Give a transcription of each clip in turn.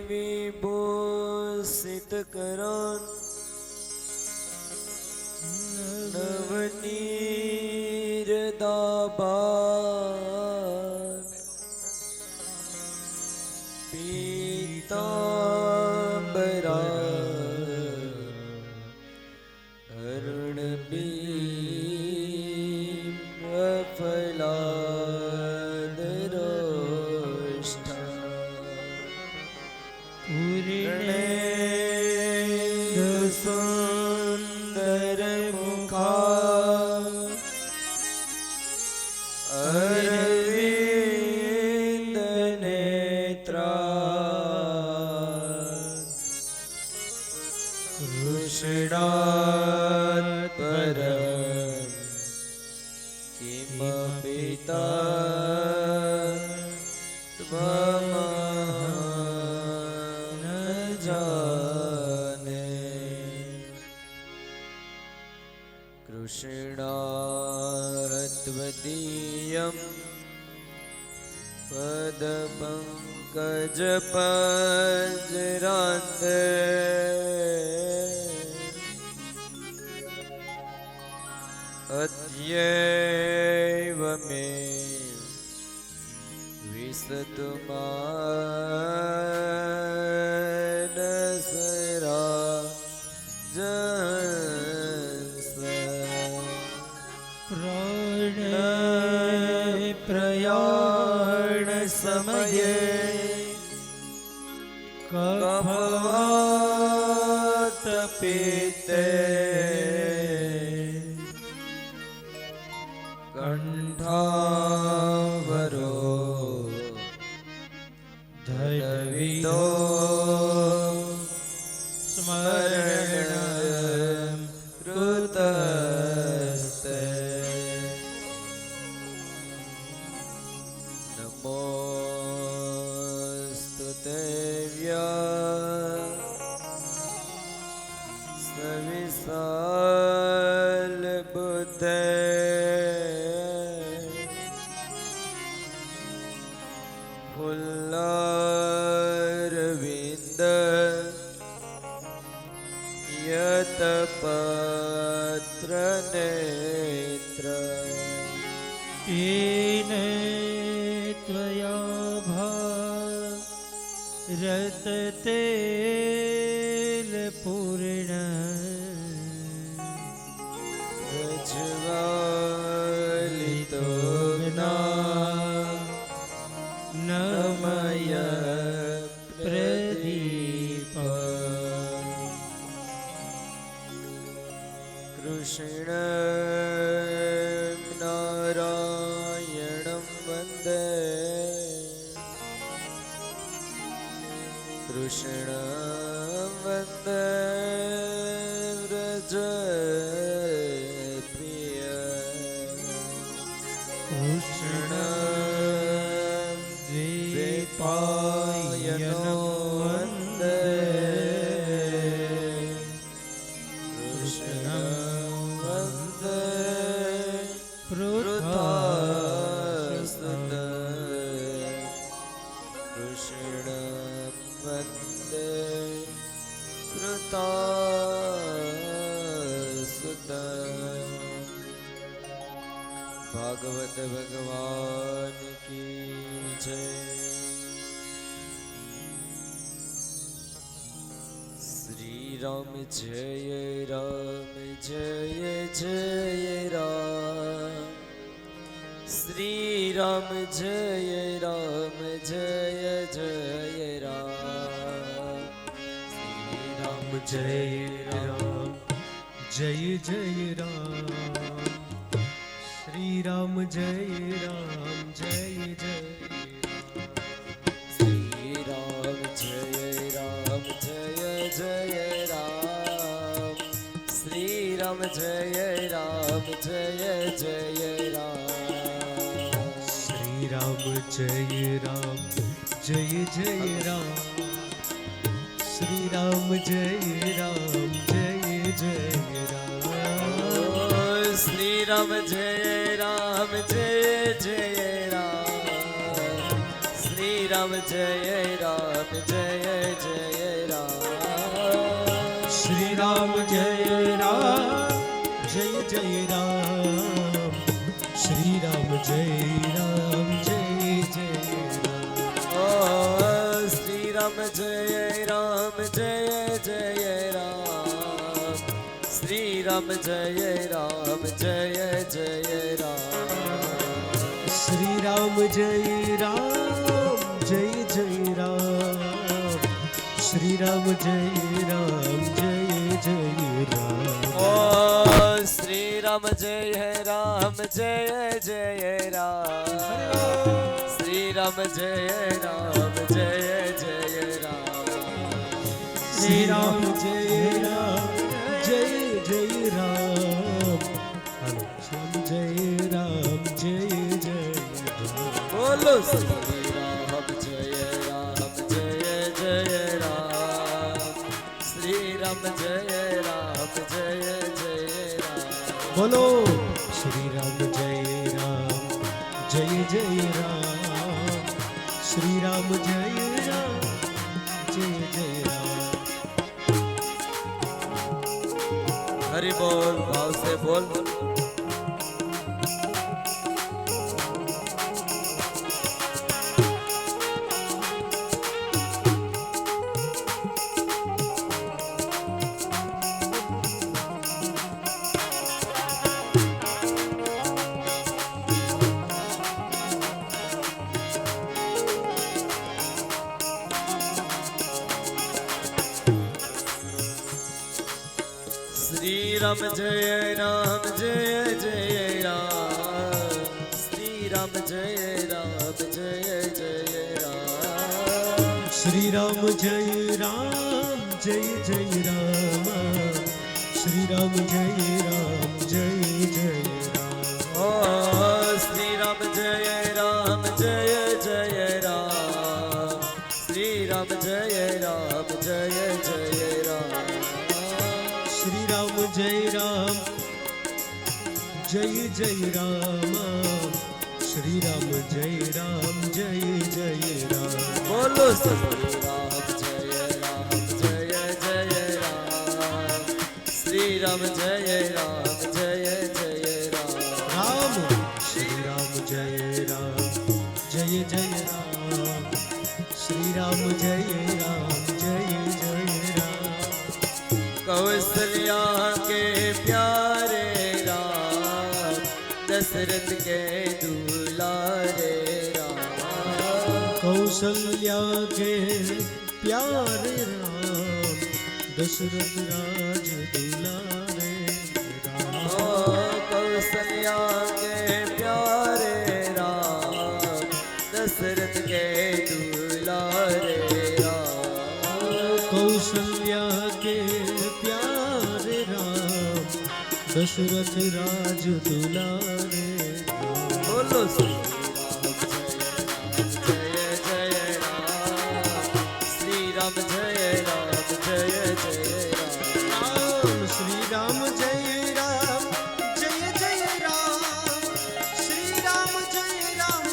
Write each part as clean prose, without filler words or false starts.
વિભૂષિત કરણ નવનીર દાભા પીતાંબરા અરુણ સુંદર મુખા અરવિંદ નેત્રા કૃષ્ણાત પરમ Kim પિતા ત્વમહં ન જાને કૃષ્ણાત્વદીયં પદપંકજ પજરાંતે અદ્યૈવ મે વિસતુ માનસરા પ્રયાણ સમયે કફવાત પિત્તે કંઠાવરો ધૈર્યવિદો સ્મરણ કૃતસ્તે નમોસ્તુતે સવિશાલ બુદ્ધે ફુલ્લારવિંદ યત પત્ર નેત્ર येने त्वया भारत तेल पूर्ण પ્રજ્વાલિતો નમય પ્રદીપ કૃષ્ણ નારાયણં વંદે કૃષ્ણ વંદે વ્રજ પ્રિય કૃષ્ણ દ્વૈપાયનો વંદે કૃષ્ણ વંદે કૃતાસ્તન કૃષ્ણ વંદે કૃતાસ્તન ભાગવત ભગવાન કી જય. શ્રી રામ જય રામ જય જય રામ શ્રી રામ જય રામ જય જય રામ શ્રી રામ જય રામ જય જય રામ શ્રી રામ જય રામ જય જય શ્રી રામ જય રામ જય જય રામ શ્રી રામ જય રામ જય જય રામ શ્રી રામ જય રામ જય જય રામ શ્રી રામ જય રામ જય જય રામ શ્રી રામ જય રામ જય જય રામ શ્રી રામ જય રામ જય જય રામ શ્રી રામ જય રામ જય જય રામ શ્રી રામ જય રામ જય જય રામ ઓ શ્રી રામ જય રામ જય જય રામ શ્રી રામ જય રામ જય જય રામ શ્રી રામ જય રામ જય જય રામ શ્રી રામ જય રામ જય જય રામ ઓ શ્રી રામ જય રામ જય જય રામ શ્રી રામ જય રામ જય જય રામ શ્રી રામ જય રામ જય જય રામ હાલો શ્યામ જય રામ જય જય રામ બોલો શ્રી રામ જય જય રામ શ્રી રામ જય રામ જય જય રામ બોલો શ્રી રામ જય રામ જય જય રામ શ્રી રામ જય રામ જય જય રામ હરિ બોલ ભાવ से बोल श्री राम जय जय राम श्री राम जय जय राम श्री राम जय राम जय जय राम श्री राम जय जय राम ओ श्री राम जय जय राम श्री राम जय जय राम श्री राम जय जय राम श्री राम जय जय राम बोलो श्री राम जय जय राम श्री राम जय जय राम राम श्री राम जय जय राम श्री राम जय जय राम कौशल्या के प्यारे राम दशरथ के दुलारे राम कौशल्या के प्यारे राम दशरथ राज दुलारे राम ओ कौशल्या के प्यारे राम दशरथ के दुलारे राम कौशल्या के प्यारे राम दशरथ राज दुलारे राम बोलो श्री राम जय जय राम श्री राम जय जय राम श्री राम जय राम जय जय राम श्री राम जय राम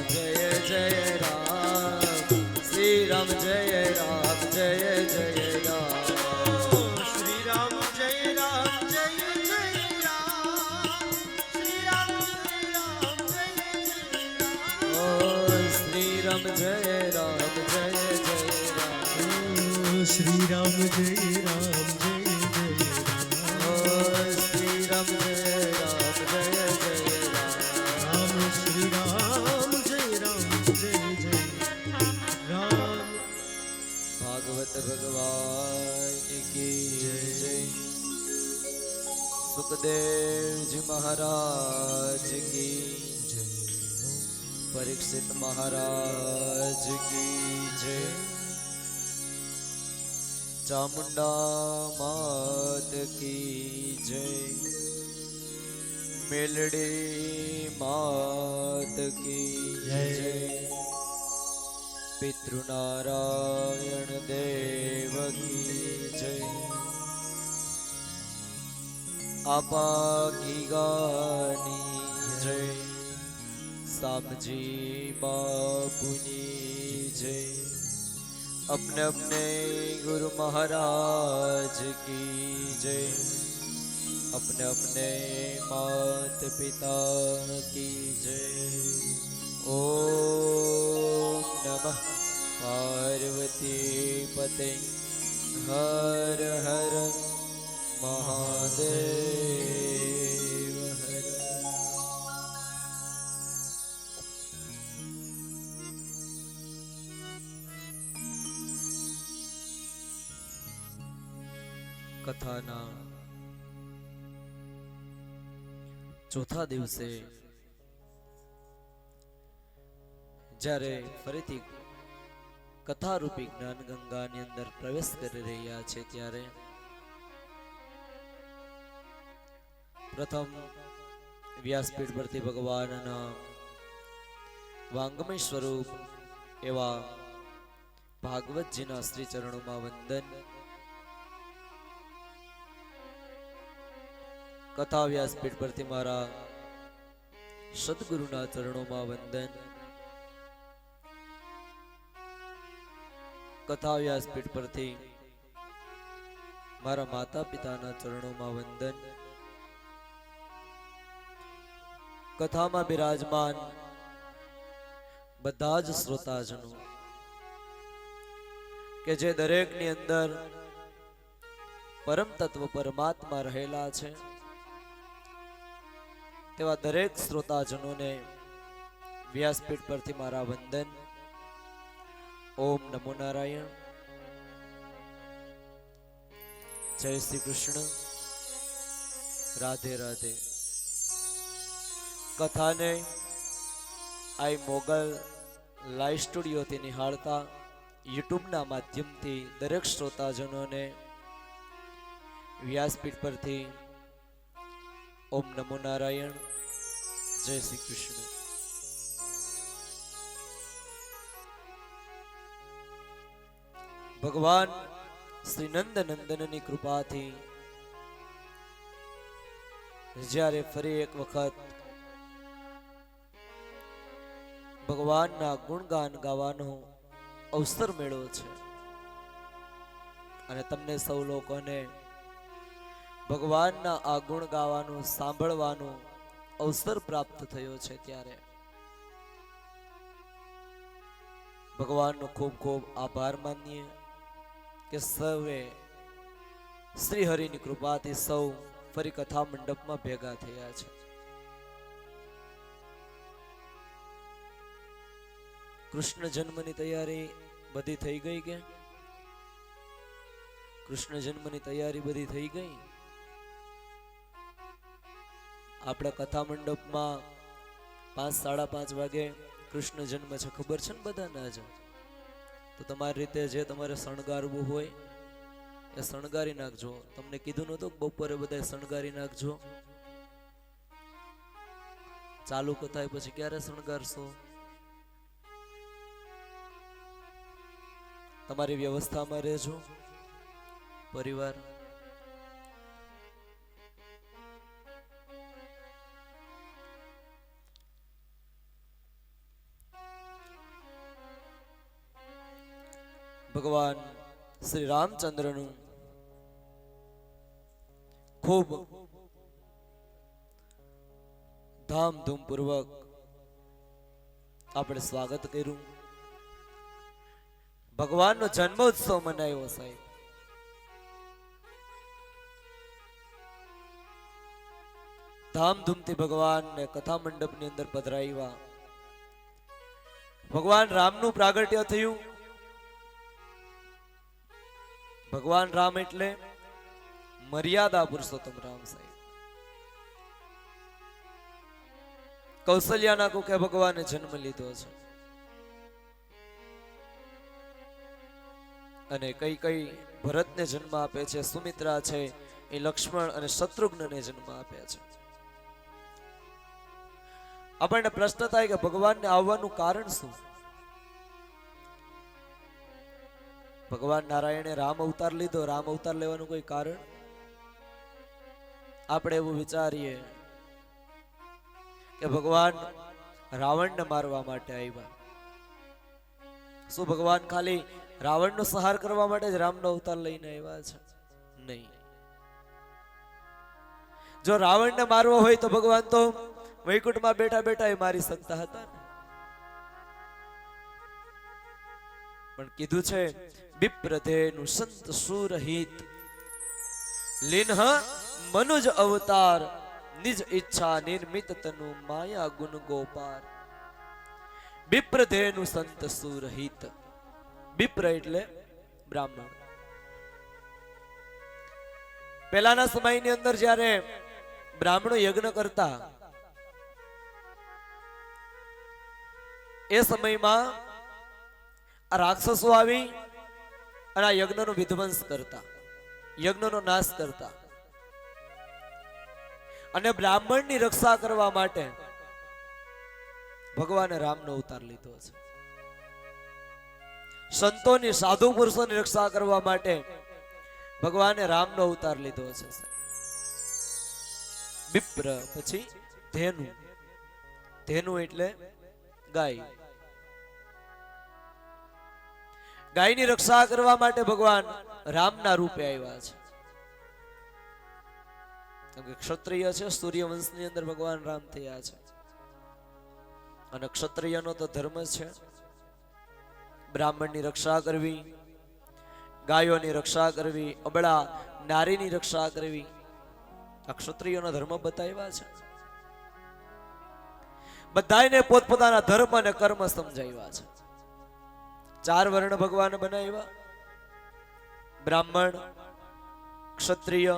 जय जय राम श्री राम जय जय राम श्री राम जय राम जय राम श्री राम जय राम जय जय ओ श्री राम जय जय राम राम श्री राम जय जय राम भागवत भगवान की जय सुखदेव जी महाराज की जय परीक्षित महाराज की जय चामुंडा मात की जय मेलड़ी मात की जय पितृनारायण देव की जय आपा की गानी जय सामजी बापुनी जय। अपने अपने गुरु महाराज की जय। अपने अपने मात पिता की जय। ओम नमः पार्वती पते हर हर महादेव हर। कथाना ચોથા દિવસે જ્યારે ફરીથી કથારૂપી જ્ઞાન ગંગાની અંદર પ્રવેશ કરી રહ્યા છે ત્યારે પ્રથમ વ્યાસપીઠ પરથી ભગવાનના વાંગમય સ્વરૂપ એવા ભાગવતજીના શ્રી ચરણોમાં વંદન। कथा व्यासपीठ परथी मारा सद्गुरुना चरणों में वंदन। कथा व्यासपीठ परथी मारा माता पिताना चरणों में वंदन। कथा में विराजमान बधा ज श्रोताजनों के जे दरेक नी अंदर परम तत्व परमात्मा रहेला छे तेवा दरेक श्रोताजनों ने व्यासपीठ परथी मारा वंदन। ओम नमो नारायण। जय श्री कृष्ण। राधे राधे। कथा ने आई मोगल लाइव स्टूडियो थी निहाळता यूट्यूब ना माध्यम थी दरेक श्रोताजनों ने व्यासपीठ परथी ओम नमो नारायण। जय श्री कृष्ण। भगवान श्री नंद नंदन नी कृपा थी જ્યારે ફરી એક વખત ભગવાનના ગુણગાન ગાવાનો અવસર મળ્યો છે અને તમને સૌ લોકોને ભગવાનના આ ગુણ ગાવાનું સાંભળવાનું અવસર પ્રાપ્ત થયો છે ત્યારે ભગવાનનો ખૂબ ખૂબ આભાર માનીએ કે સૌએ શ્રી હરિની કૃપાથી સૌ ફરી કથા મંડપમાં ભેગા થયા છે। કૃષ્ણ જન્મની તૈયારી બધી થઈ ગઈ કે કૃષ્ણ જન્મની તૈયારી બધી થઈ ગઈ? આપણા કથા મંડપમાં 5-5:30 વાગે કૃષ્ણ જન્મ છે, ખબર છે ને બધાને? આજે તો તમારી રીતે જે તમારે શણગારવું હોય એ શણગારી નાખજો। તમને કીધું નતું બપોરે બધા શણગારી નાખજો। ચાલુ કથા પછી ક્યારે શણગારશો? તમારી વ્યવસ્થામાં રહેજો પરિવાર। ભગવાન શ્રી રામચંદ્રનું ખૂબ ધામધૂમ પૂર્વક આપણે સ્વાગત કર્યું। ભગવાનનો જન્મોત્સવ મનાયો સાહેબ। ધામધૂમથી ભગવાનને કથા મંડપની અંદર પધરાવ્યા। ભગવાન રામનું પ્રાગટ્ય થયું। ભગવાન રામ એટલે મર્યાદા પુરુષોત્તમ રામ સાહેબ। કૌશલ્યાના કુખે ભગવાને જન્મ લીધો છે અને કઈ કઈ ભરતને જન્મ આપે છે, સુમિત્રા છે એ લક્ષ્મણ અને શત્રુઘ્નને જન્મ આપે છે। આપણને પ્રશ્ન થાય કે ભગવાનને આવવાનું કારણ શું? ભગવાન નારાયણે રામ અવતાર લીધો, રામ અવતાર લેવાનું કોઈ કારણ? આપણે એવું વિચારીએ કે ભગવાન રાવણને મારવા માટે આવ્યા. શું ભગવાન ખાલી રાવણનો સંહાર કરવા માટે જ રામનો અવતાર લઈને આવ્યા છે? નહીં. જો રાવણને મારવો હોય તો ભગવાન તો વૈકુંઠમાં બેઠા બેઠા એ મારી શકતા હતા ને. પણ કીધું છે વિપ્રધેનું સંત સુરહિત લીન્હ મનુજ અવતાર નિજ ઈચ્છા નિર્મિત તનુ માયા ગુણ ગોપાર. વિપ્રધેનું સંત સુરહિત. વિપ્ર એટલે બ્રાહ્મણ. પહેલાના સમયની અંદર જ્યારે બ્રાહ્મણો યજ્ઞ કરતા એ સમયમાં આ રાક્ષસો આવી અને આ યજ્ઞનો વિધ્વંસ કરતા, યજ્ઞનો નાશ કરતા. અને બ્રાહ્મણની રક્ષા કરવા માટે ભગવાને રામનો અવતાર લીધો છે. સંતોની, સાધુ પુરુષોની રક્ષા કરવા માટે ભગવાને રામનો અવતાર લીધો છે. વિપ્ર પછી ધેનુ. ધેનુ એટલે ગાય. ગાયની રક્ષા કરવા માટે ભગવાન રામના રૂપે આવ્યા છે. કેમ કે ક્ષત્રિય છે, સૂર્યવંશની અંદર ભગવાન રામ થયા છે. અને ક્ષત્રિયનો તો ધર્મ છે બ્રાહ્મણની રક્ષા કરવી, ગાયોની રક્ષા કરવી, અબળા નારીની રક્ષા કરવી. આ ક્ષત્રિયોનો ધર્મ બતાવ્યા છે. બધાને પોતપોતાના ધર્મ અને કર્મ સમજાવ્યા છે. 4 વર્ણ ભગવાન બનાવ્યા: બ્રાહ્મણ, ક્ષત્રિય,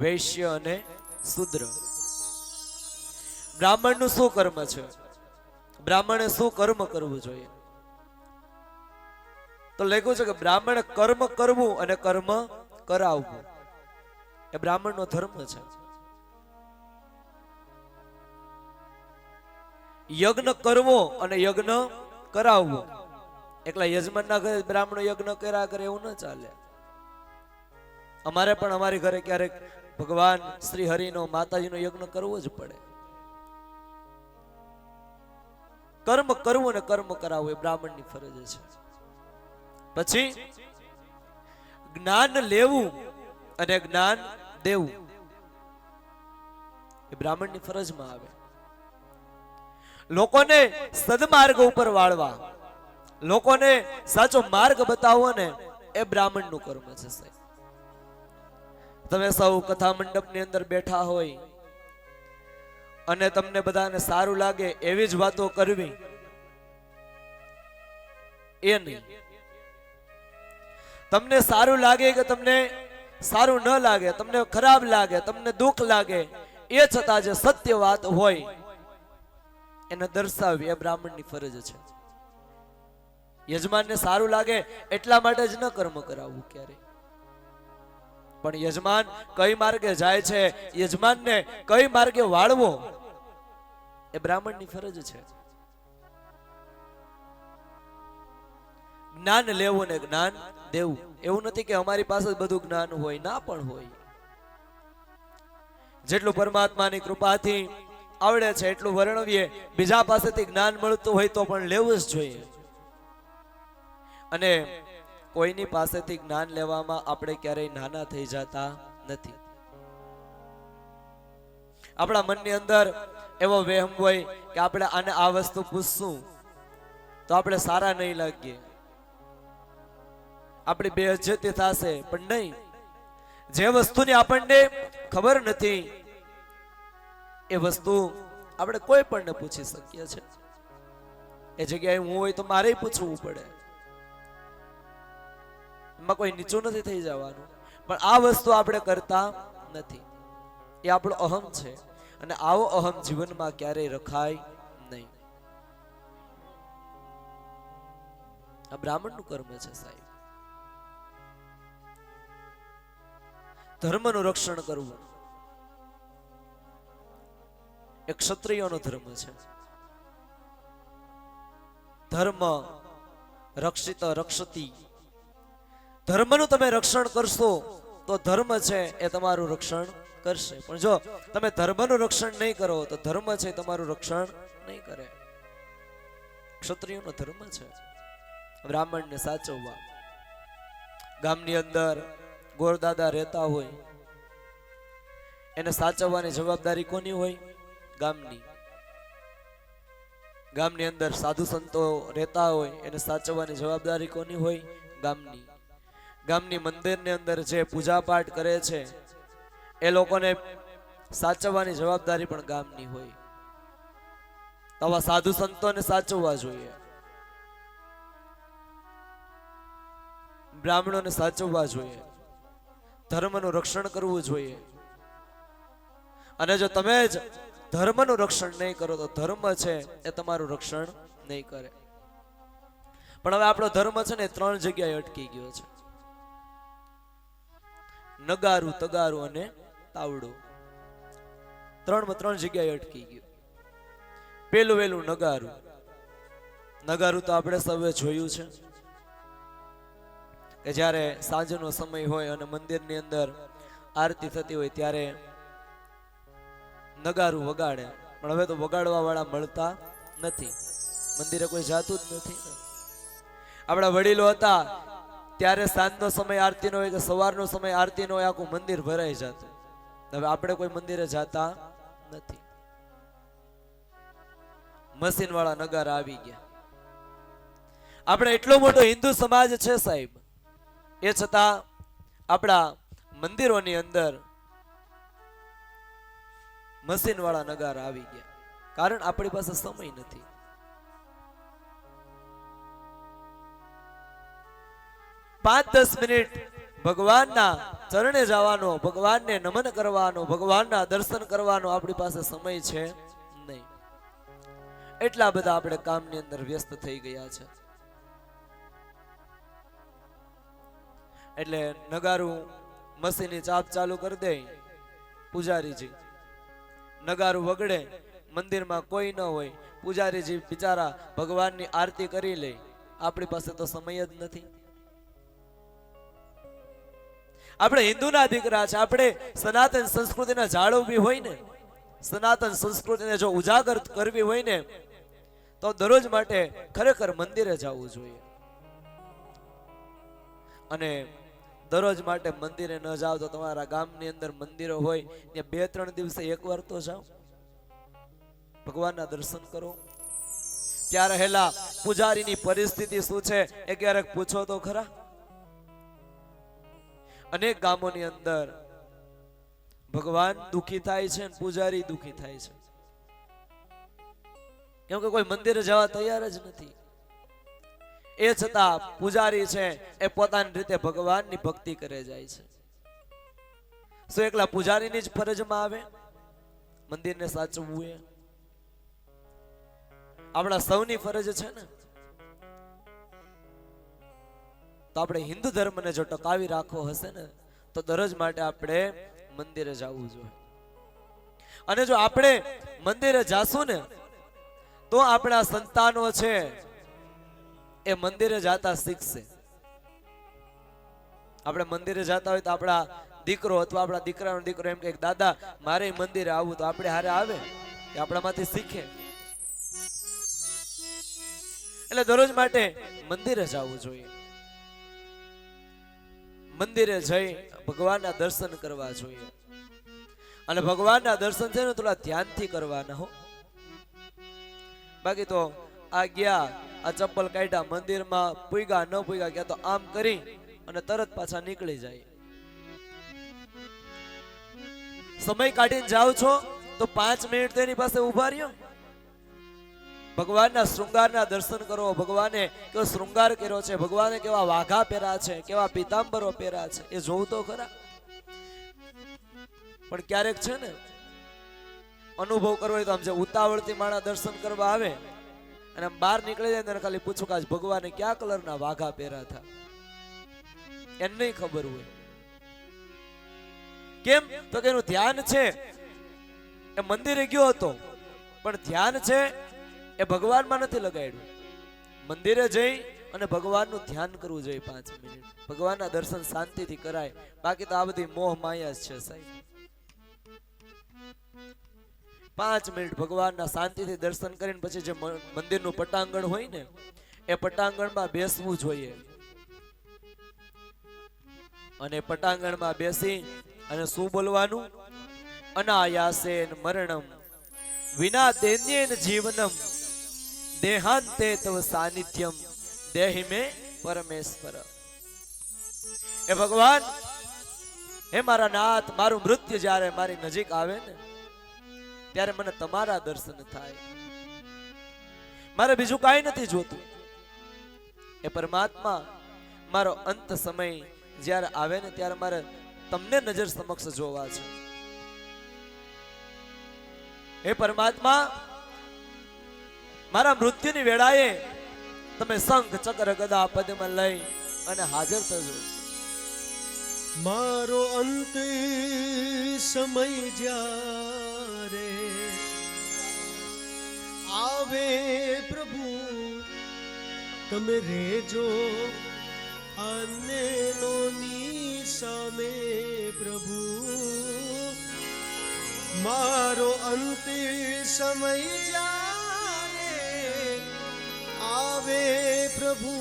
વૈશ્ય અને શૂદ્ર. બ્રાહ્મણનું શું કર્મ છે? બ્રાહ્મણે શું કર્મ કરવું જોઈએ? તો લખ્યું છે કે બ્રાહ્મણે કર્મ કરવું અને કર્મ કરાવવું એ બ્રાહ્મણનો ધર્મ છે. યજ્ઞ કરવો અને યજ્ઞ કરાવવો. એકલા યજમાનના ઘરે બ્રાહ્મણો યજ્ઞ કર્યા કરે એવું ન ચાલે. અમારે પણ અમારી ઘરે ક્યારેક ભગવાન શ્રી હરિનો, માતાજીનો યજ્ઞ કરવો જ પડે. કર્મ કરવું અને કર્મ કરાવવું એ બ્રાહ્મણની ફરજ છે. પછી જ્ઞાન લેવું અને જ્ઞાન દેવું એ બ્રાહ્મણની ફરજમાં આવે. લોકોને સદમાર્ગ ઉપર વાળવા, લોકોને સાચો માર્ગ બતાવવો ને એ બ્રાહ્મણનું કર્મ છે. સાહેબ, તમે સૌ કથા મંડપની અંદર બેઠા હોય અને તમને બધાને સારું લાગે એવી જ વાતો કરવી એ નહીં. તમને સારું લાગે કે તમને સારું ન લાગે, તમને ખરાબ લાગે, તમને દુઃખ લાગે, એ છતાં જે સત્ય વાત હોય એને દર્શાવવી એ બ્રાહ્મણની ફરજ છે. યજમાનને સારું લાગે એટલા માટે જ ન કર્મ કરાવવું ક્યારે. પણ યજમાન કઈ માર્ગે જાય છે, યજમાનને કઈ માર્ગે વાળવો એ બ્રાહ્મણની ફરજ છે. જ્ઞાન લેવું ને જ્ઞાન દેવું. એવું નથી કે અમારી પાસે બધું જ્ઞાન હોય, ના પણ હોય. જેટલું પરમાત્માની કૃપાથી આવડે છે એટલું વર્ણવીએ. બીજા પાસેથી જ્ઞાન મળતું હોય તો પણ લેવું જ જોઈએ. અને કોઈની પાસેથી જ્ઞાન લેવામાં આપણે ક્યારેય નાના થઈ જતા નથી. આપણા મનની અંદર એવો વહેમ હોય કે આપણે આને આ વસ્તુ પૂછશું તો આપણે સારા નહીં લાગીએ, આપણી બેઇજ્જતી થશે. પણ નહીં, જે વસ્તુની આપણને ખબર નથી એ વસ્તુ આપણે કોઈ પણ પૂછી શકીએ છીએ. એ જગ્યાએ હું હોય તો મારે પૂછવું પડે. એમાં કોઈ નીચું નથી થઈ જવાનું. પણ આ વસ્તુ આપણે કરતા નથી. એ આપણો અહમ છે અને આવો અહમ જીવનમાં ક્યારેય રખાય નહીં. આ બ્રાહ્મણનું કર્મ છે સાહેબ. ધર્મનું રક્ષણ કરવું એ ક્ષત્રિયોનો ધર્મ છે. ધર્મ રક્ષિત રક્ષતી. ધર્મનું તમે રક્ષણ કરશો તો ધર્મ છે એ તમારું રક્ષણ કરશે. પણ જો તમે ધર્મનું રક્ષણ નહીં કરો તો ધર્મ છે તમારું રક્ષણ નહીં કરે. ક્ષત્રિયોનો ધર્મ છે બ્રાહ્મણને સાચવવા. ગામની અંદર ગોરદાદા રહેતા હોય એને સાચવવાની જવાબદારી કોની હોય? ગામની. ગામની અંદર સાધુ સંતો રહેતા હોય એને સાચવવાની જવાબદારી કોની હોય? ગામની. ગામની મંદિરની અંદર જે પૂજા પાઠ કરે છે એ લોકોને સાચવવાની જવાબદારી પણ ગામની હોય. આવા સાધુ સંતોને સાચવવા જોઈએ, બ્રાહ્મણોને સાચવવા જોઈએ, ધર્મનું રક્ષણ કરવું જોઈએ. અને જો તમે જ ધર્મનું રક્ષણ નહીં કરો તો ધર્મ છે એ તમારું રક્ષણ નહીં કરે. પણ હવે આપણો ધર્મ છે ને 3 જગ્યાએ અટકી ગયો છે. નગારું, તગારું અને તાવડું. 3 જગ્યાએ અટકી ગયું. પેલું વેલું નગારું. નગારું તો આપણે સૌએ જોયું છે કે જ્યારે સાંજનો સમય હોય અને મંદિરની અંદર આરતી થતી હોય ત્યારે નગારું વગાડે. પણ હવે તો વગાડવા વાળા મળતા નથી, મંદિરે કોઈ જાતું જ નથી ને. આપણા વડીલો હતા ત્યારે સાંજનો સમય આરતીનો હોય કે સવારનો સમય આરતીનો હોય, આખું મંદિર ભરાઈ જતું. હવે આપણે કોઈ મંદિરે જાતા નથી. મશીન વાળા નગારા આવી ગયા. આપણે એટલો મોટો હિન્દુ સમાજ છે સાહેબ, એ છતાં આપણા મંદિરોની અંદર મશીન વાળા નગારા આવી ગયા. કારણ આપણી પાસે સમય નથી. પાંચ 10 મિનિટ ભગવાનના ચરણે જવાનો, ભગવાનને નમન કરવાનો, ભગવાનના દર્શન કરવાનો આપણી પાસે સમય છે નહીં. એટલા બધા આપણે કામની અંદર વ્યસ્ત થઈ ગયા છે. એટલે નગારું મશીનની ચાપ ચાલુ કરી દે પૂજારીજી, નગારું વગડે, મંદિરમાં કોઈ ન હોય, પૂજારીજી બિચારા ભગવાનની આરતી કરી લે. આપણી પાસે તો સમય જ નથી. આપણે હિન્દુના દીકરા છે, આપણે સનાતન સંસ્કૃતિના જાળવવી હોય ને, સનાતન સંસ્કૃતિને જો ઉજાગર કરવી હોય ને તો દરરોજ માટે ખરેખર મંદિરે જવું જોઈએ. અને દરરોજ માટે મંદિરે ન જાઓ તો તમારા ગામની અંદર મંદિરો હોય ત્યાં 2-3 દિવસે એકવાર તો જાઓ, ભગવાનના દર્શન કરો. ત્યાં રહેલા પૂજારીની પરિસ્થિતિ શું છે એ ક્યારેક પૂછો તો ખરા. અનેક ગામોની અંદર ભગવાન દુખી થાય છે અને પૂજારી દુખી થાય છે, કેમ કે કોઈ મંદિરે જવા તૈયાર જ નથી. એ છતાં પૂજારી છે એ પોતાની રીતે ભગવાનની ભક્તિ કરે જાય છે. શું એકલા પૂજારીની જ ફરજમાં આવે મંદિરને સાચવવું? એ આપણા સૌની ફરજ છે ને. તો આપણે હિન્દુ ધર્મને જો ટકાવી રાખવો હશે ને તો દરરોજ માટે આપણે મંદિરે જવું જોઈએ. અને જો આપણે મંદિરે જાશું ને તો આપણા સંતાનો છે એ મંદિરે જાતા શીખશે. આપણે મંદિરે જાતા હોય તો આપણા દીકરો અથવા આપણા દીકરાનો દીકરો એમ કે દાદા મારે મંદિરે આવવું, તો આપણે હારે આવે, એ આપણામાંથી શીખે. એટલે દરરોજ માટે મંદિરે જવું જોઈએ. મંદિરે જઈ ભગવાનના દર્શન કરવા જોઈએ. અને ભગવાનના દર્શન છે ને થોડા ધ્યાનથી કરવાના હો. બાકી તો આ ગયા, આ ચપ્પલ કાઢ્યા, મંદિરમાં પૂગ્યા ન પૂગ્યા, ક્યાં તો આમ કરી અને તરત પાછા નીકળી જાય. સમય કાઢીને જાઓ છો તો 5 મિનિટ તેની પાસે ઉભા રહ્યો. ભગવાનના શૃંગારના દર્શન કરો. ભગવાને કેવો શૃંગાર કર્યો છે, ભગવાને કેવા વાઘા પહેર્યા છે, કેવા પીતાંબરો પહેર્યા છે, એ જોવું તો ખરા. પણ ક્યારેક છે ને અનુભવ કરવો હોય તો આમ જે ઉતાવળથી માણા દર્શન કરવા આવે અને બહાર નીકળી જાય ત્યારે ખાલી પૂછું કે ભગવાને કયા કલરના વાઘા પહેર્યા હતા, એને નહીં ખબર હોય. કેમ તો કે એનું ધ્યાન છે એ મંદિરે ગયો હતો, પણ ધ્યાન છે એ ભગવાનમાં નથી લગાડ્યું. મંદિરે જઈ અને ભગવાનનું ધ્યાન કરવું જોઈએ 5 મિનિટ. ભગવાનના દર્શન શાંતિથી કરાય. બાકી તો આ બધી મોહ માયા જ છે સાહેબ. 5 મિનિટ ભગવાનના શાંતિથી દર્શન કરીને પછી જે મંદિરનું પટાંગણ હોય ને એ પટાંગણમાં બેસવું જોઈએ. અને પટાંગણમાં બેસી અને શું બોલવાનું? અનાયાસેન મરણમ વિના દૈન્યેન જીવનમ દેહાંતે તવ સાનિધ્યમ દેહિ મે પરમેશ્વર. એ ભગવાન, હે મારા નાથ, મારું મૃત્યુ જ્યારે મારી નજીક આવે ને ત્યારે મને તમારા દર્શન થાય. મારે બીજું કાંઈ નથી જોતું. એ પરમાત્મા, મારો અંત સમય જ્યારે આવે ને ત્યારે મારે તમને નજર સમક્ષ જોવા છે. હે પરમાત્મા, મારા મૃત્યુની વેળાએ તમે શંખ ચક્ર ગદા પદ્મ લઈ અને હાજર થજો. મારો અંત સમય જ્યારે આવે પ્રભુ, તમે રેજો અને નોની સામે પ્રભુ. મારો અંત સમય જ્યારે આવે પ્રભુ,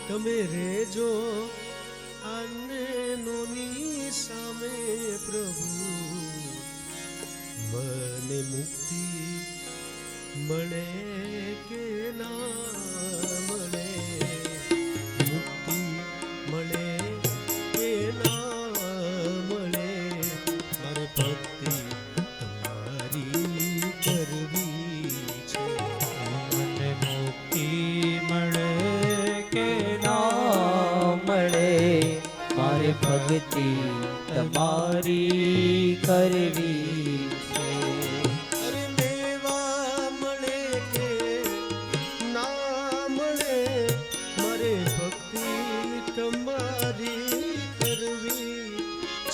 તમે રેજો અને નોની સામે પ્રભુ. મને મુક્તિ મળે કે ના મળે, મુક્તિ મળે કે ના મળે, મારે ભક્તિ તમારી કરવી છે. મને મુક્તિ મળે કે ના મળે, મારે ભક્તિ તમારી કરવી છે. અરે મેવા મળે કે ના મળે, મારે ભક્તિ તમારી કરવી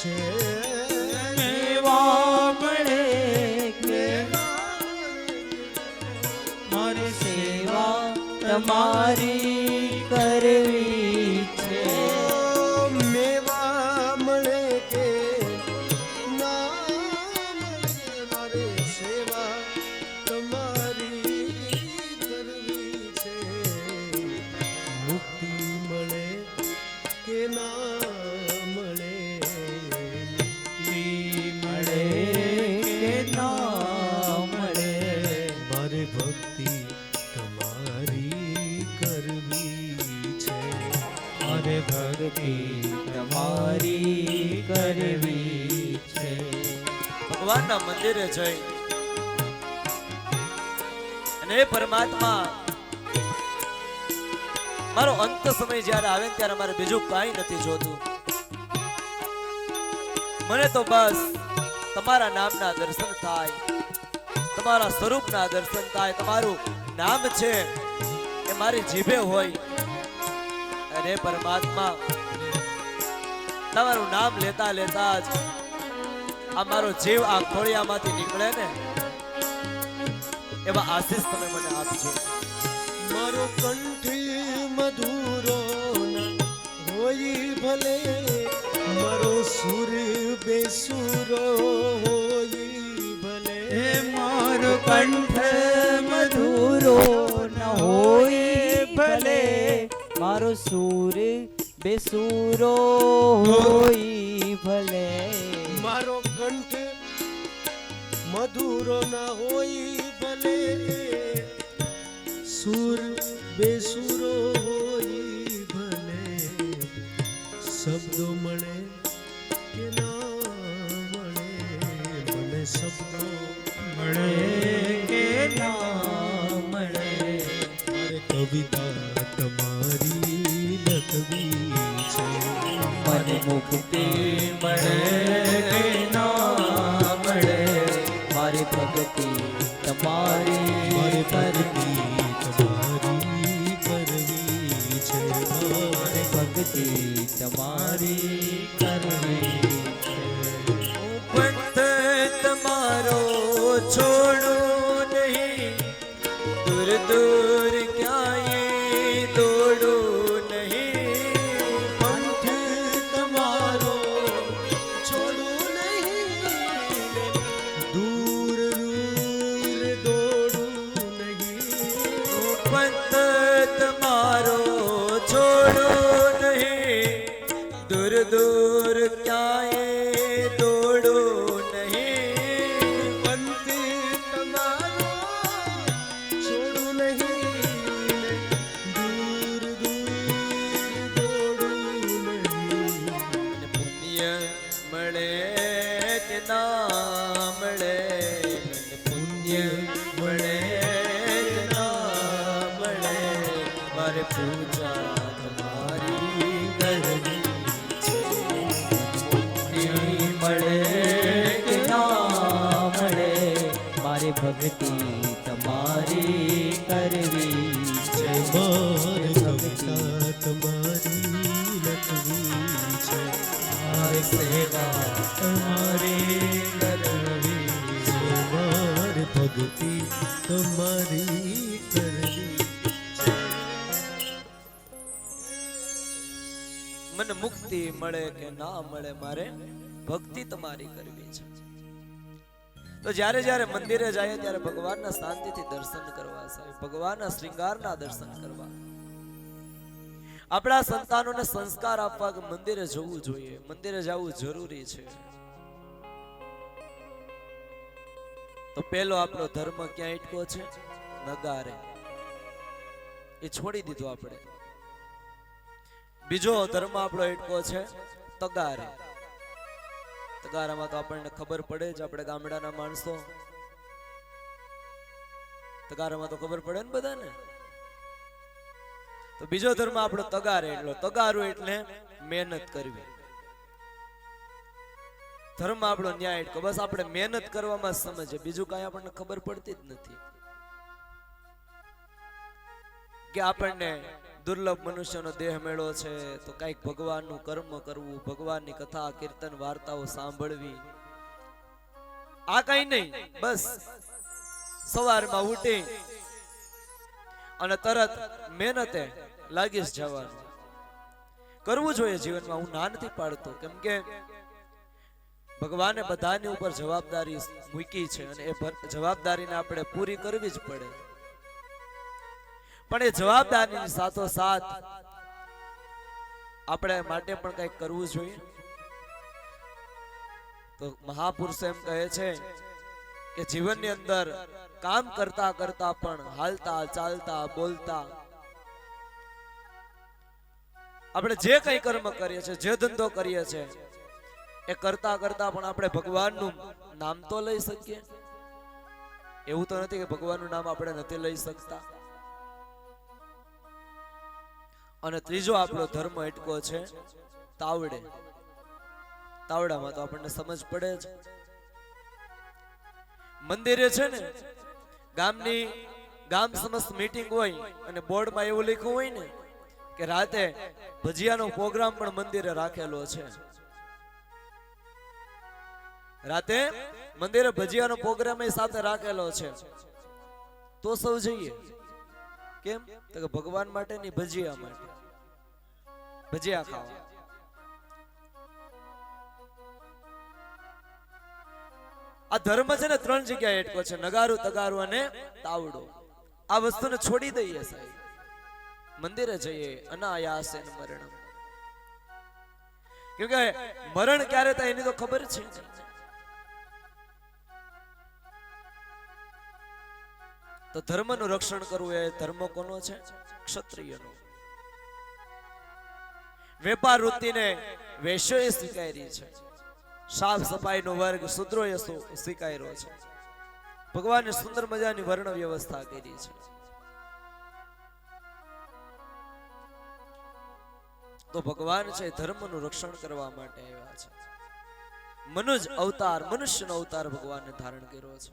છે. મેવા મળે કે મારે સેવા તમારી કરવી છે. મેવા મળે કે ના મળે, મારે સેવા તમારી કરવી છે. મુક્તિ મળે કે ના મળે, મુક્તિ મળે કે ના મળે, મારે ભક્તિ તમારી કરવી છે. મારે ભક્તિ તમારી કરવી છે. ભગવાનના મંદિરે જઈ અને હે પરમાત્મા, મારો અંત સમય જ્યારે આવે ને ત્યારે મારે બીજું કાંઈ નથી જોતું. મને તો બસ તમારા નામના દર્શન થાય, તમારા સ્વરૂપના દર્શન થાય. તમારું નામ છે એ મારી જીભે હોય. અરે પરમાત્મા, તમારું નામ લેતા લેતા જ આ મારો જીવ આ ખોળિયામાંથી નીકળે ને એવા આશીષ તમે મને આપજો. મારો કંઠ મધુરો હોય ભલે, મારો સુર બેસુરો હોય ભલે. મારો કંઠ મધુરો ન હોય ભલે, મારો સૂર બેસુરો હોય ભલે. મારો કંઠ મધુરો ના હોય ભલે, સુર બેસુરો હોય ભલે. શબ્દો મળે કે ના મળે, મને શબ્દો મળે કે ના મળે, મારે કવિતા તમારી લખવી છે. મને મુક્તિ મળે કે ના મળે, મારી ભક્તિ તમારી મારે કરવી, ભક્તિ તમારી કરવી છે. મારી ભક્તિ તમારી કરવી છે. પંથ તમારો છોડું નહીં, દૂર દૂર ક્યાંય દોડું નહીં. પંથ તમારો છોડું નહીં, દૂર દૂર ક્યાંય દોડું નહીં, પંથી તમારો છોડું નહીં, દૂર દૂર દોડું નહીં. પુણ્ય મળે કે ના મળે, પુણ્ય મળે કે ના મળે, મારે પૂજા તમારી કરવી છે. મળે કે ના મળે, મારે ભક્તિ તમારી કરવી છે. મારે કવિતા તમારી લખવી છે, મારે સેવા તમારી કરવી છે. મારે ભક્તિ તમારી કરવી. મને મુક્તિ મળે કે ના મળે, મારે ભક્તિ તમારી કરવી છે. તો જ્યારે જ્યારે મંદિરે જાય ત્યારે ભગવાનના શાંતિથી દર્શન કરવા, સાહેબ ભગવાનના શ્રૃંગારના દર્શન કરવા, આપણા સંતાનોને સંસ્કાર આપવા કે મંદિરે જવું જોઈએ, મંદિરે જવું જરૂરી છે. તો પેલો આપણો ધર્મ ક્યાં અટકો છે? નગારે. એ છોડી દીધો આપણે. બીજો ધર્મ આપણો અટકો છે તગારે. તગારામાં તો આપણને ખબર પડે જ, આપણે ગામડાના માણસો, તગારામાં તો ખબર પડે ને બધાને. તો બીજો ધર્મ આપણો તગારે, એટલો તગારું એટલે મહેનત કરવી. ધર્મ આપણો ન્યાય એટલો, બસ આપણે મહેનત કરવામાં સમજે, બીજું કાંઈ આપણને ખબર પડતી જ નથી. કે આપણને દુર્લભ મનુષ્યનો દેહ મેળો છે તો કઈક ભગવાનનું કર્મ કરવું, ભગવાનની કથા કીર્તન વાર્તાઓ સાંભળવી, આ કઈ નહીં. બસ સવારમાં ઉઠી અને તરત મહેનતે લાગી જ જવાનું. કરવું જોઈએ જીવનમાં, હું ના નથી પાડતો, કેમ કે ભગવાને બધાની ઉપર જવાબદારી મૂકી છે અને એ જવાબદારીને આપણે પૂરી કરવી જ પડે. પણ એ જવાબદારીની સાથોસાથ આપણે માટે પણ કંઈક કરવું જોઈએ. તો મહાપુરુષ એમ કહે છે કે જીવનની અંદર કામ કરતા કરતા પણ હાલતા ચાલતા બોલતા આપણે જે કંઈ કર્મ કરીએ છીએ, જે ધંધો કરીએ છીએ, એ કરતા કરતા પણ આપણે ભગવાનનું નામ તો લઈ શકીએ. એવું તો નથી કે ભગવાનનું નામ આપણે નથી લઈ શકતા. અને ત્રીજો આપણો ધર્મ અટકો છે તાવડે. તાવડામાં તો આપણને સમજ પડે જ. મંદિરે છે ને ગામ સમસ્ત મીટિંગ હોય અને બોર્ડમાં એવું લખ્યું હોય ને કે રાતે ભજીયાનો પ્રોગ્રામ પણ મંદિરે રાખેલો છે. રાતે મંદિરે ભજીયાનો પ્રોગ્રામ સાથે રાખેલો છે. તો સૌ જઈએ. કેમ? તો કે ભગવાન માટે ની ભજીયા માટે, ભજીયા ખાવા. આ ધર્મ છે ને ત્રણ જગ્યાએ અટકો છે, નગારું, તગારું અને તાવડો. આ વસ્તુને છોડી દઈએ સાહેબ, મંદિરે જઈએ. અનાયાસેન મરણમ. કેમ કે મરણ ક્યારે થાય એની તો ખબર છે. તો ધર્મનું રક્ષણ કરવું એ ધર્મ કોનો છે? ક્ષત્રિયનો. વેપાર વૃત્તિને વૈશ્યોએ સ્વીકારી છે, સાફ સફાઈનો વર્ગ શૂદ્રોએ સ્વીકાર્યો છે. ભગવાને સુંદર મજાની વર્ણ વ્યવસ્થા કરી છે. તો ભગવાન છે ધર્મનું રક્ષણ કરવા માટે આવ્યા છે. મનુજ અવતાર, મનુષ્યનો અવતાર ભગવાને ધારણ કર્યો છે.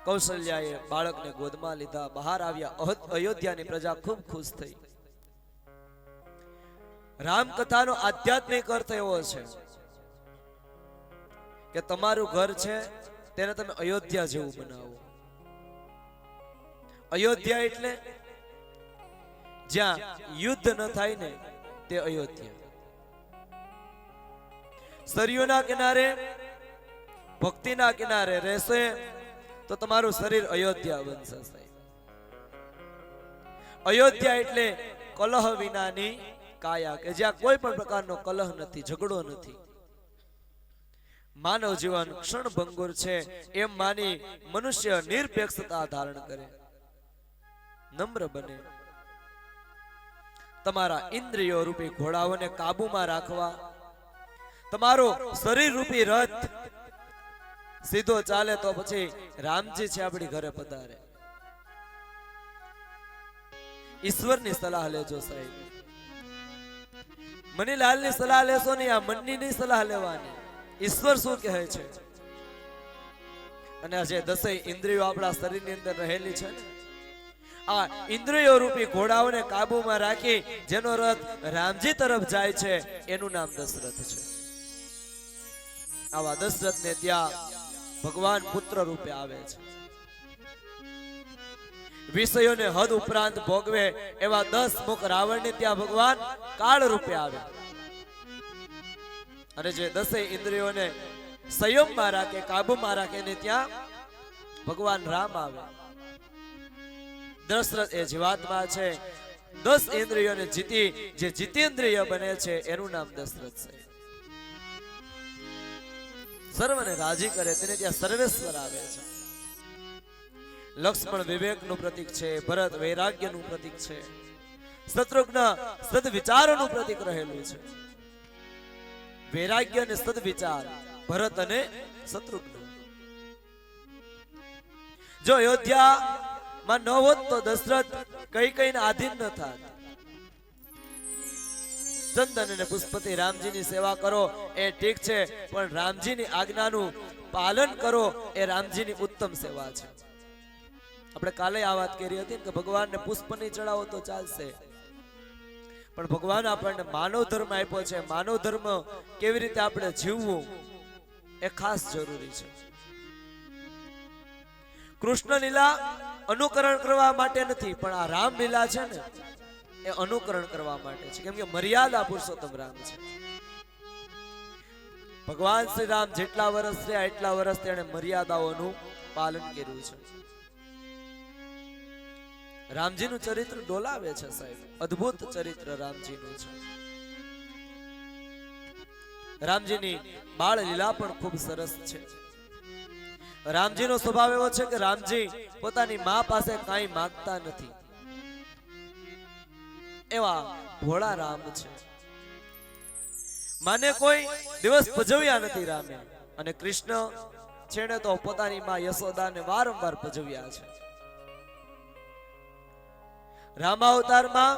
કૌશલ્યાએ બાળકને ગોદમાં લીધા, બહાર આવ્યા. અયોધ્યાની પ્રજા ખૂબ ખુશ થઈ. રામકથાનો આધ્યાત્મિક અર્થ એવો છે કે તમારું ઘર છે તેને તમે અયોધ્યા જેવું બનાવો. અયોધ્યા એટલે જ્યાં યુદ્ધ ન થાય ને તે અયોધ્યા. સરયુના કિનારે, ભક્તિના કિનારે રહેશે તો તમારું શરીર અયોધ્યા બનશે. અયોધ્યા એટલે કલહ વિનાની કાયા, કે જ્યાં કોઈ પણ પ્રકારનો કલહ નથી, ઝઘડો નથી. માનવ જીવન ક્ષણભંગુર છે એમ માની મનુષ્ય નિરપેક્ષતા ધારણ કરે, નમ્ર બને. તમારા ઇન્દ્રિયો રૂપી ઘોડાઓને કાબુમાં રાખવા તમારો શરીર રૂપી રથ સીધો ચાલે તો પછી રામજી છે આપણી ઘરે પધારે. ઈશ્વરની સલાહ લેજો સાહેબ, મનીલાલની સલાહ લેશો નહીં, આ મનની સલાહ લેવાની. ઈશ્વર શું કહે છે? અને આ જે 10 ઇન્દ્રિયો આપણા શરીરની અંદર રહેલી છે ને, આ ઇન્દ્રિયો રૂપી ઘોડાઓને કાબુમાં રાખી જેનો રથ રામજી તરફ જાય છે એનું નામ દશરથ છે. આવા દશરથને ત્યાં ભગવાન પુત્ર રૂપે આવે છે. વિષયોને હદ ઉપરાંત ભોગવે એવા 10 મુખ રાવણને ત્યાં ભગવાન કાળ રૂપે આવે. અને જે 10 ઇન્દ્રિયોને સંયમમાં રાખે, કાબુમાં રાખે ને ત્યાં ભગવાન રામ આવે. દશરથ એ જીવાત્મા છે. 10 ઇન્દ્રિયોને જીતી જે જીતેન્દ્રિય બને છે એનું નામ દશરથ છે. સર્વને રાજી કરે તેને ત્યાં સર્વેશ્વર આવે છે. લક્ષ્મણ વિવેકનું પ્રતીક છે, ભરત વૈરાગ્યનું પ્રતીક છે, શત્રુઘ્ન સદવિચારોનું પ્રતીક રહેલું છે. વૈરાગ્ય અને સદવિચાર, ભરત અને શત્રુઘ્ન. જો અયોધ્યામાં ન હોત તો દશરથ કઈને આધીન ન થાત. ચંદન અને પુષ્પથી રામજીની સેવા કરો એ ઠીક છે, પણ રામજીની આજ્ઞાનું પાલન કરો એ રામજીની ઉત્તમ સેવા છે. આપણે કાલે આ વાત કરી હતી કે ભગવાનને પુષ્પ નહીં ચડાવો તો ચાલશે, પણ ભગવાન આપણને માનવ ધર્મ આપ્યો છે. માનવ ધર્મ કેવી રીતે આપણે જીવવું એ ખાસ જરૂરી છે. કૃષ્ણ લીલા અનુકરણ કરવા માટે નથી, પણ આ રામ લીલા છે ને એ અનુકરણ કરવા માટે છે, કેમ કે મર્યાદા પુરુષોત્તમ રામ છે. ભગવાન શ્રી રામ જેટલા વર્ષ રહ્યા એટલા વર્ષ તેણે મર્યાદાઓનું પાલન કર્યું છે. રામજીનું ચરિત્ર ડોલાવે છે સાહેબ, અદ્ભુત ચરિત્ર રામજીનું છે. રામજીની બાળ લીલા પણ ખૂબ સરસ છે. રામજીનો સ્વભાવ એવો છે કે રામજી પોતાની મા પાસે કાંઈ માંગતા નથી, એવા ભોળા રામ છે. માને કોઈ દિવસ પજવ્યા નથી રામે, અને કૃષ્ણ છેને તો પોતાની માં યશોદાને વારંવાર પજવ્યા છે. રામાવતારમાં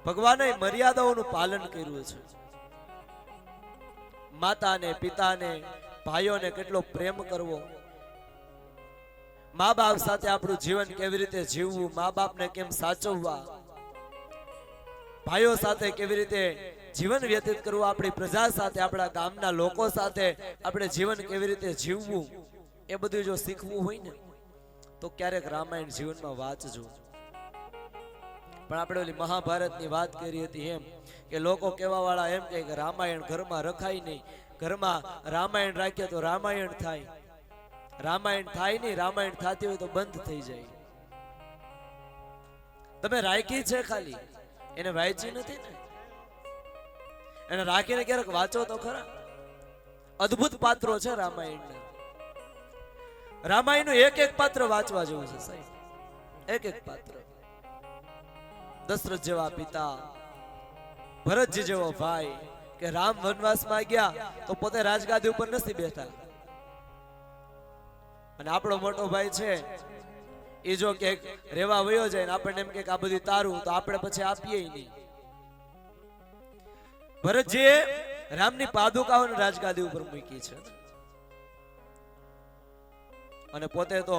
ભગવાને મર્યાદાઓનું પાલન કર્યું છે. માતાને, પિતાને, ભાઈઓને કેટલો પ્રેમ કરવો, મા બાપ સાથે આપણું જીવન કેવી રીતે જીવવું, મા બાપને કેમ સાચવવા, ભાઈઓ સાથે કેવી રીતે જીવન વ્યતીત કરવું, આપણી પ્રજા સાથે, આપણા ગામના લોકો સાથે આપણે જીવન કેવી રીતે જીવવું, એ બધું જો શીખવું હોય ને તો ક્યારેક રામાયણ જીવનમાં વાંચજો. પણ આપણે ઓલી મહાભારતની વાત કરી હતી એમ કે લોકો કહેવા વાળા એમ કહે કે રામાયણ ઘરમાં રખાય નહીં, ઘરમાં રામાયણ રાખીએ તો રામાયણ થાય. રામાયણ થાય નહીં, રામાયણ થતી હોય તો બંધ થઈ જાય. તમે રાખી છે ખાલી, એને વાંચી નથી ને. એને રાખીને ક્યારેક વાંચો તો ખરા. અદ્ભુત પાત્રો છે રામાયણના. રામાયણનું એક એક પાત્ર વાંચવા જેવું છે સાહેબ, એક એક પાત્ર. દશરથ જેવા પિતા, ભરતજી જેવો ભાઈ, કે રામ વનવાસમાં ગયા તો પોતે રાજગાદી ઉપર નથી બેઠા, અને આપણો મોટો ભાઈ છે એ જો કે રેવા વયો જાય ને આપણને એમ કે આ બધું તારું, તો આપણે પછી આપીએ નહીં. ભરતજીએ રામની પાદુકાઓને રાજગાદી ઉપર મૂકી છે, અને પોતે તો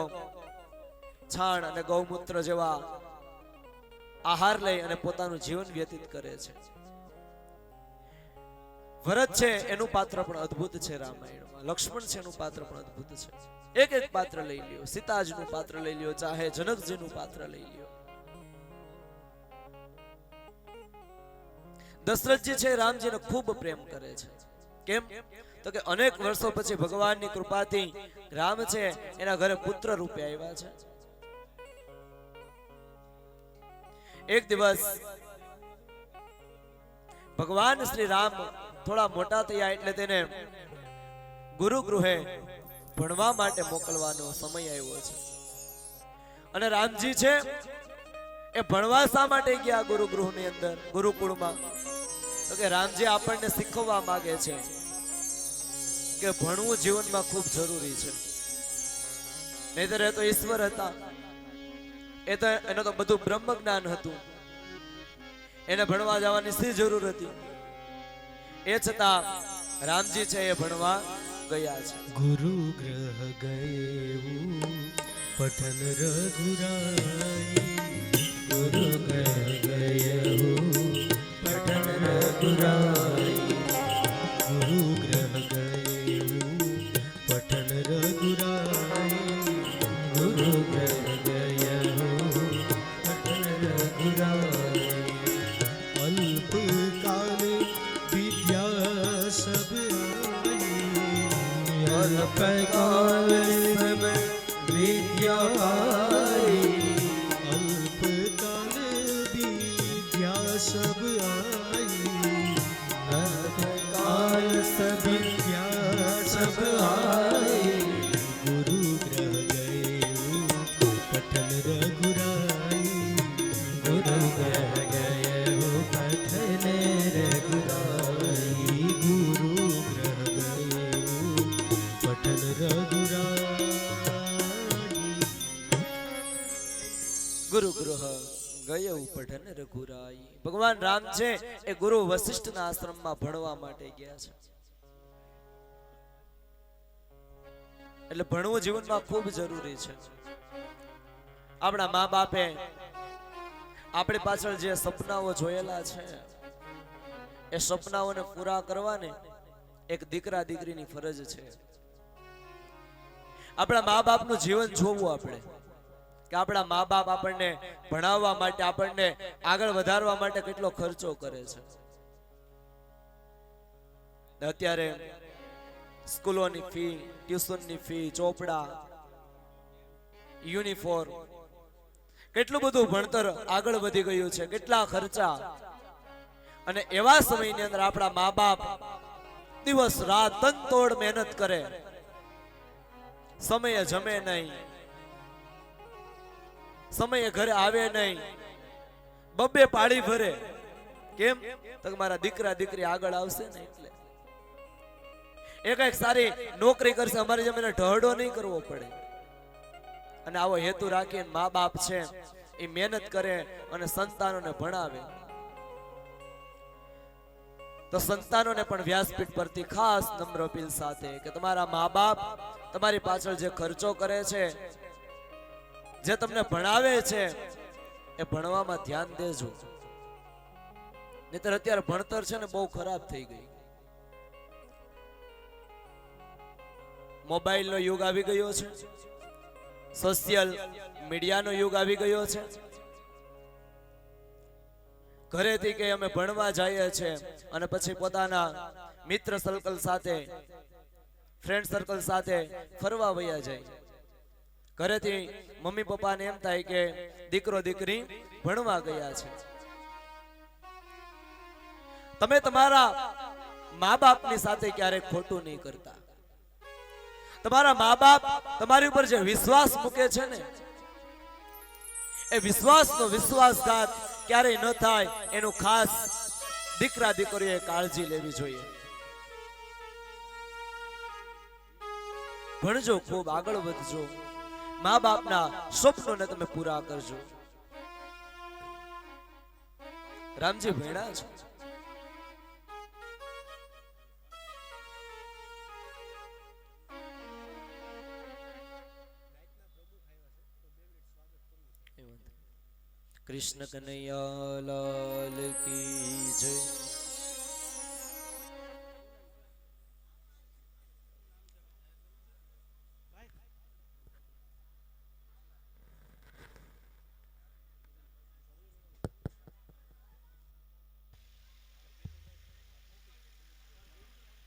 છાણ અને ગૌમૂત્ર જેવા આહાર લઈ અને પોતાનું જીવન વ્યતીત કરે છે. ભરત છે એનું પાત્ર પણ અદ્ભુત છે રામાયણમાં. લક્ષ્મણ છે એનું પાત્ર પણ અદ્ભુત છે. એક એક પાત્ર લઈ લ્યો, સીતાજીનું પાત્ર લઈ લ્યો, ચાહે જનકજીનું પાત્ર લઈ લ્યો. દશરથજી છે રામજીને ખૂબ પ્રેમ કરે છે. કેમ તો કે અનેક વર્ષો પછી ભગવાનની કૃપાથી રામ છે એના ઘરે પુત્ર રૂપે આવ્યા છે. એક દિવસ ભગવાન શ્રી રામ થોડા મોટા થયા એટલે તેને ગુરુગૃહે ભણવા માટે મોકલવાનો સમય આવ્યો છે. અને રામજી છે એ ભણવા શા માટે ગયા ગુરુગૃહની અંદર, ગુરુકુળમાં? તો કે રામજી આપણને શીખવવા માંગે છે કે ભણવું જીવનમાં ખૂબ જરૂરી છે. નહીંતર એ તો ઈશ્વર હતા, એનો તો બધું બ્રહ્મ જ્ઞાન હતું, એને ભણવા જવાની શી જરૂર હતી? એ છતાં રામજી છે એ ભણવા ગયા છે. ગુરુ ગ્રહ ગયેવું પઠન રઘુરાઈ, ગુરુ ગ્રહ ગયેવું પઠન રઘુરાઈ, ગુરુ ગ્રહ ગયેવું પઠન રઘુરાઈ, ગુરુ ગ્રહ ગયેવું પઠન રઘુરાઈ. અલ્પ કાલે વિદ્યા સબ આઈ, અલ્પ કાલે સબ વિદ્યા આઈ, અલ્પ કાલે વિદ્યા સબ આઈ, અલ્પ કાલ સબ વિદ્યા સબ આઈ, ગુરુ ગ્રહ ગયેવું પઠન રઘુરાઈ, ગુરુ ગ્રહ ગયેવું પઠન રઘુરાઈ, ગુરુ ગ્રહ ગયેવું પઠન રઘુરાઈ. ગુરુ ગૃહ ગયું પઠન રઘુરાઈ. ભગવાન રામ છે એ ગુરુ વશિષ્ઠના આશ્રમમાં ભણવા માટે ગયા છે. એટલે ભણવું જીવનમાં ખૂબ જરૂરી છે. આપણા મા બાપે આપણી પાછળ જે સપનાઓ જોયેલા છે એ સપનાઓને પૂરા કરવાને એક દીકરા દીકરીની ફરજ છે. આપણા મા બાપનું જીવન જોવું આપણે કે આપણા મા બાપ આપણને ભણાવવા માટે, આપણને આગળ વધારવા માટે કેટલો ખર્ચો કરે છે. અત્યારે સ્કૂલોની ફી, ટ્યુશનની ફી, ચોપડા, યુનિફોર્મ, કેટલું બધું ભણતર આગળ વધી ગયું છે, કેટલા ખર્ચા. અને એવા સમયની અંદર આપણા મા બાપ દિવસ રાત તનતોડ મહેનત કરે, સમયે જમે નહીં, સમયે ઘરે આવે નહીં, બબ્બે પાડી ભરે. કેમ? તો મારા દીકરા દીકરી આગળ આવશે ને એટલે. એ કઈક સારી નોકરી કરશે, અમારી જેમ એને ઢહડો નહીં કરવો પડે. અને આવો હેતુ રાખીને મા બાપ છે એ મહેનત કરે અને સંતાનોને ભણાવે. તો સંતાનોને પણ વ્યાસપીઠ પરથી ખાસ નમ્ર અપીલ સાથે કે તમારા મા બાપ તમારી પાછળ જે ખર્ચો કરે છે, જે તમને ભણાવે છે, એ ભણવામાં ધ્યાન દેજો. નહીતર અત્યારે ભણતર છે ને બહુ ખરાબ થઈ ગઈ. મોબાઈલનો યુગ આવી ગયો છે, સોશિયલ મીડિયાનો યુગ આવી ગયો છે. ઘરેથી કે અમે ભણવા જઈએ છીએ અને પછી પોતાના મિત્ર સર્કલ સાથે, ફ્રેન્ડ સર્કલ સાથે ફરવા વયા જાય. ઘરેથી મમ્મી પપ્પાને એમ થાય કે દીકરો દીકરી ભણવા ગયા છે. તમે તમારા મા બાપની સાથે ક્યારેક ખોટું નહીં કરતા. તમારા મા બાપ તમારી ઉપર જે વિશ્વાસ મૂકે છે ને, એ વિશ્વાસનો વિશ્વાસઘાત ક્યારેય ન થાય એનું ખાસ દીકરા દીકરીઓએ કાળજી લેવી જોઈએ. ભણજો, ખૂબ આગળ વધજો, મા બાપના સ્વપ્નોને તમે પૂરા કરજો. રામજી ભણ્યા છે. કૃષ્ણ કનૈયા લાલ કી જય.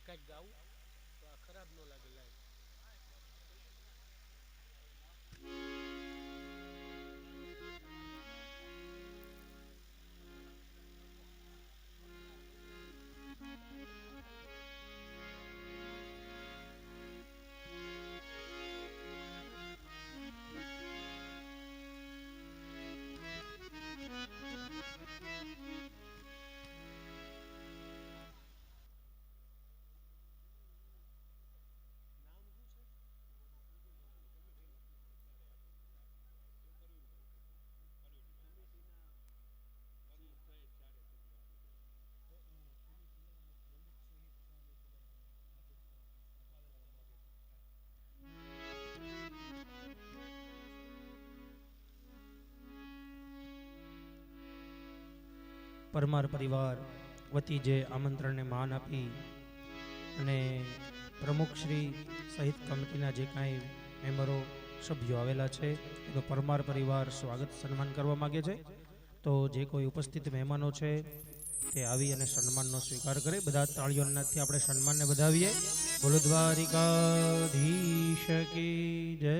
કઈક ગાવું તો આ ખરાબ ન લાગે. લાઈવ પરમાર પરિવાર વતી જે આમંત્રણને માન આપી અને પ્રમુખશ્રી સહિત કમિટીના જે કાંઈ મેમ્બરો સભ્યો આવેલા છે એનો પરમાર પરિવાર સ્વાગત સન્માન કરવા માગે છે. તો જે કોઈ ઉપસ્થિત મહેમાનો છે તે આવી અને સન્માનનો સ્વીકાર કરે. બધા તાળીઓનાથી આપણે સન્માનને વધાવીએ. બોલો દ્વારિકાધીશ કી જય.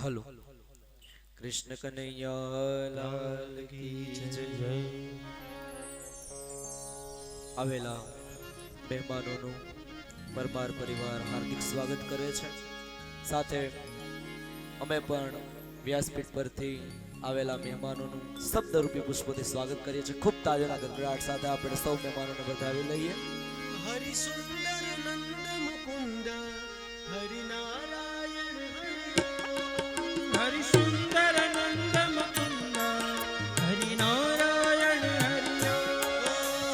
હલો કૃષ્ણ કનૈયા લાલ કી જય. આવેલા મહેમાનોનું પરમાર પરિવાર હાર્દિક સ્વાગત કરે છે. સાથે અમે પણ વ્યાસપીઠ પરથી આવેલા મહેમાનોનું શબ્દરૂપી પુષ્પોથી સ્વાગત કરીએ છીએ. ખૂબ તાજના ગગડાટ સાથે આપણે સૌ મહેમાનોને વધાવી લઈએ. હરિ સુંદર નંદ મુકુંદ હરિ નારાયણ હરિ સુંદર નંદ મુકુંદ હરિ નારાયણ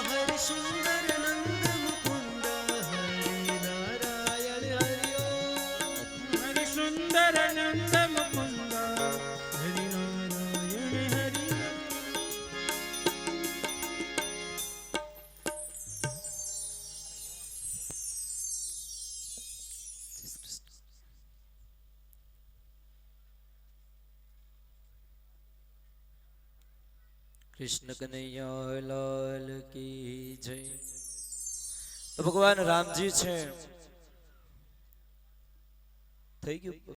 હરિ સુંદર નંદ મુકુંદ હરિ નારાયણ હરિ સુંદર નંદ મુકુંદ હરિ નારાયણ હરિ. કૃષ્ણ કનૈયા લાલ કી જય. તો ભગવાન રામજી છે થઈ ગયું.